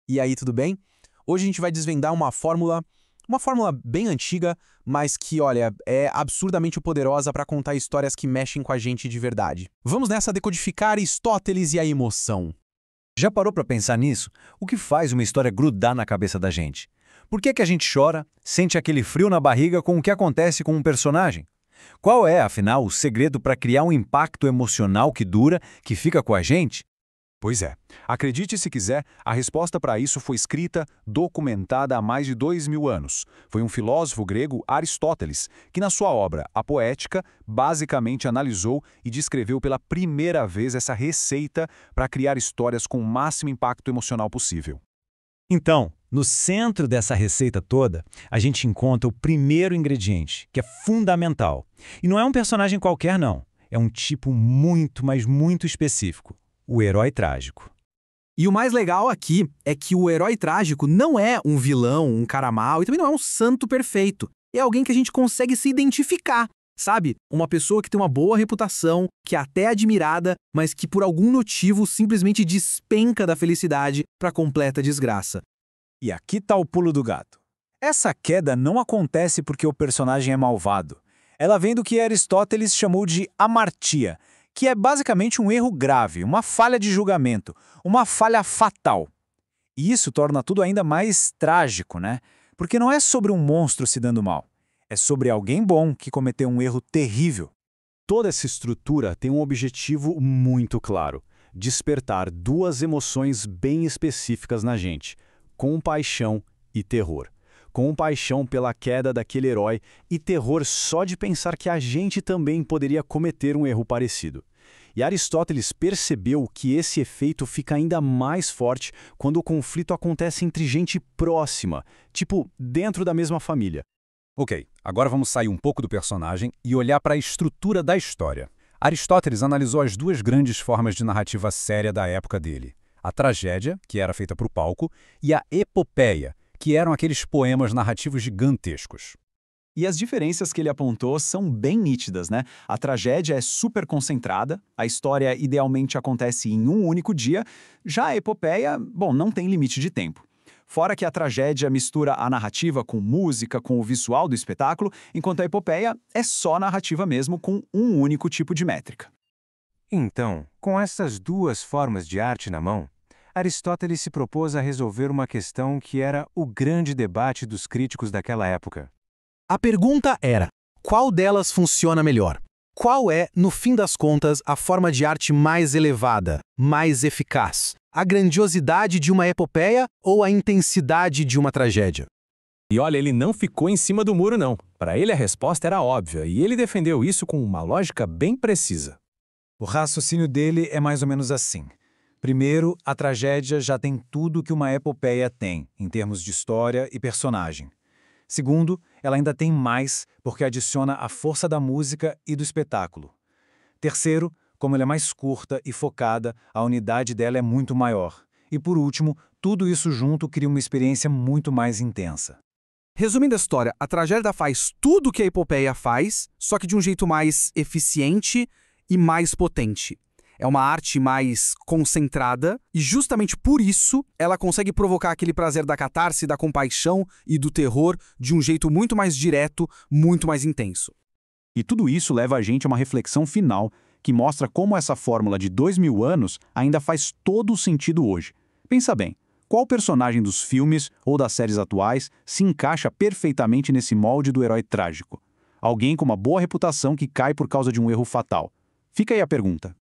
E aí, tudo bem? Hoje a gente vai desvendar uma fórmula bem antiga, mas que, olha, é absurdamente poderosa para contar histórias que mexem com a gente de verdade. Vamos nessa decodificar Aristóteles e a emoção. Já parou para pensar nisso? O que faz uma história grudar na cabeça da gente? Por que a gente chora, sente aquele frio na barriga com o que acontece com um personagem? Qual é, afinal, o segredo para criar um impacto emocional que dura, que fica com a gente? Pois é. Acredite se quiser, a resposta para isso foi escrita, documentada há mais de 2000 anos. Foi um filósofo grego, Aristóteles, que na sua obra A Poética, basicamente analisou e descreveu pela primeira vez essa receita para criar histórias com o máximo impacto emocional possível. Então, no centro dessa receita toda, a gente encontra o primeiro ingrediente, que é fundamental. E não é um personagem qualquer, não. É um tipo muito, mas muito específico. O herói trágico. E o mais legal aqui é que o herói trágico não é um vilão, um cara mau, e também não é um santo perfeito. É alguém que a gente consegue se identificar, sabe? Uma pessoa que tem uma boa reputação, que é até admirada, mas que por algum motivo simplesmente despenca da felicidade para completa desgraça. E aqui tá o pulo do gato. Essa queda não acontece porque o personagem é malvado. Ela vem do que Aristóteles chamou de amartia, que é basicamente um erro grave, uma falha de julgamento, uma falha fatal. E isso torna tudo ainda mais trágico, né? Porque não é sobre um monstro se dando mal. É sobre alguém bom que cometeu um erro terrível. Toda essa estrutura tem um objetivo muito claro: despertar duas emoções bem específicas na gente: compaixão e terror. Compaixão pela queda daquele herói e terror só de pensar que a gente também poderia cometer um erro parecido. E Aristóteles percebeu que esse efeito fica ainda mais forte quando o conflito acontece entre gente próxima, tipo dentro da mesma família. Ok, agora vamos sair um pouco do personagem e olhar para a estrutura da história. Aristóteles analisou as duas grandes formas de narrativa séria da época dele: a tragédia, que era feita para o palco, e a epopeia, que eram aqueles poemas narrativos gigantescos. E as diferenças que ele apontou são bem nítidas, né? A tragédia é super concentrada, a história idealmente acontece em um único dia, já a epopeia, bom, não tem limite de tempo. Fora que a tragédia mistura a narrativa com música, com o visual do espetáculo, enquanto a epopeia é só narrativa mesmo com um único tipo de métrica. Então, com essas duas formas de arte na mão, Aristóteles se propôs a resolver uma questão que era o grande debate dos críticos daquela época. A pergunta era: qual delas funciona melhor? Qual é, no fim das contas, a forma de arte mais elevada, mais eficaz? A grandiosidade de uma epopeia ou a intensidade de uma tragédia? E olha, ele não ficou em cima do muro, não. Para ele a resposta era óbvia, e ele defendeu isso com uma lógica bem precisa. O raciocínio dele é mais ou menos assim. Primeiro, a tragédia já tem tudo que uma epopeia tem, em termos de história e personagem. Segundo, ela ainda tem mais, porque adiciona a força da música e do espetáculo. Terceiro, como ela é mais curta e focada, a unidade dela é muito maior. E por último, tudo isso junto cria uma experiência muito mais intensa. Resumindo a história, a tragédia faz tudo o que a epopeia faz, só que de um jeito mais eficiente e mais potente. É uma arte mais concentrada e justamente por isso ela consegue provocar aquele prazer da catarse, da compaixão e do terror de um jeito muito mais direto, muito mais intenso. E tudo isso leva a gente a uma reflexão final que mostra como essa fórmula de 2000 anos ainda faz todo o sentido hoje. Pensa bem, qual personagem dos filmes ou das séries atuais se encaixa perfeitamente nesse molde do herói trágico? Alguém com uma boa reputação que cai por causa de um erro fatal. Fica aí a pergunta.